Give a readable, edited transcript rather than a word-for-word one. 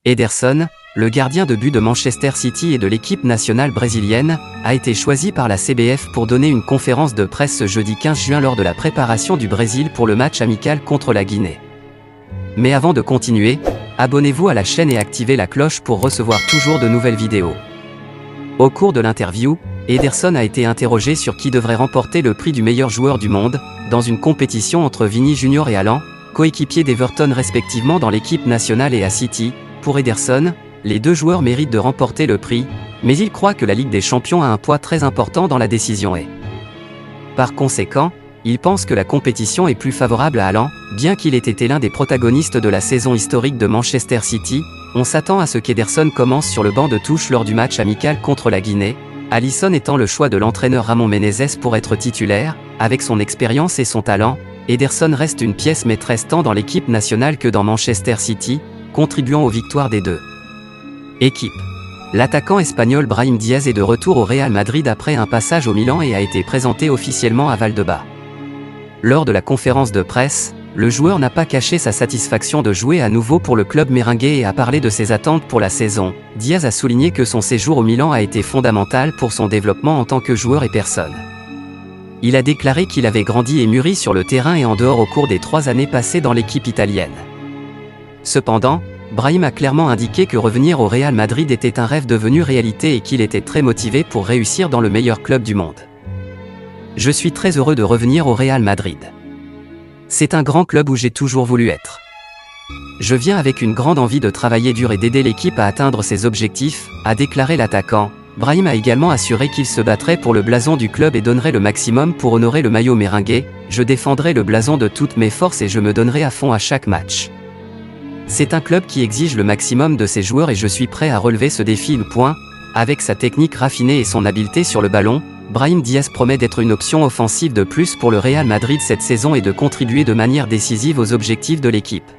Ederson, le gardien de but de Manchester City et de l'équipe nationale brésilienne, a été choisi par la CBF pour donner une conférence de presse ce jeudi 15 juin lors de la préparation du Brésil pour le match amical contre la Guinée. Mais avant de continuer, abonnez-vous à la chaîne et activez la cloche pour recevoir toujours de nouvelles vidéos. Au cours de l'interview, Ederson a été interrogé sur qui devrait remporter le prix du meilleur joueur du monde, dans une compétition entre Vini Jr et Haaland, coéquipiers d'Everton respectivement dans l'équipe nationale et à City. Pour Ederson, les deux joueurs méritent de remporter le prix, mais il croit que la Ligue des Champions a un poids très important dans la décision et, par conséquent, il pense que la compétition est plus favorable à Haaland, bien qu'il ait été l'un des protagonistes de la saison historique de Manchester City. On s'attend à ce qu'Ederson commence sur le banc de touche lors du match amical contre la Guinée, Alisson étant le choix de l'entraîneur Ramon Menezes pour être titulaire. Avec son expérience et son talent, Ederson reste une pièce maîtresse tant dans l'équipe nationale que dans Manchester City, contribuant aux victoires des deux équipes. L'attaquant espagnol Brahim Diaz est de retour au Real Madrid après un passage au Milan et a été présenté officiellement à Valdebebas. Lors de la conférence de presse, le joueur n'a pas caché sa satisfaction de jouer à nouveau pour le club merengue et a parlé de ses attentes pour la saison. Diaz a souligné que son séjour au Milan a été fondamental pour son développement en tant que joueur et personne. Il a déclaré qu'il avait grandi et mûri sur le terrain et en dehors au cours des 3 années passées dans l'équipe italienne. Cependant, Brahim a clairement indiqué que revenir au Real Madrid était un rêve devenu réalité et qu'il était très motivé pour réussir dans le meilleur club du monde. Je suis très heureux de revenir au Real Madrid. C'est un grand club où j'ai toujours voulu être. Je viens avec une grande envie de travailler dur et d'aider l'équipe à atteindre ses objectifs, a déclaré l'attaquant. Brahim a également assuré qu'il se battrait pour le blason du club et donnerait le maximum pour honorer le maillot merengue. Je défendrai le blason de toutes mes forces et je me donnerai à fond à chaque match. C'est un club qui exige le maximum de ses joueurs et je suis prêt à relever ce défi. Avec sa technique raffinée et son habileté sur le ballon, Brahim Diaz promet d'être une option offensive de plus pour le Real Madrid cette saison et de contribuer de manière décisive aux objectifs de l'équipe.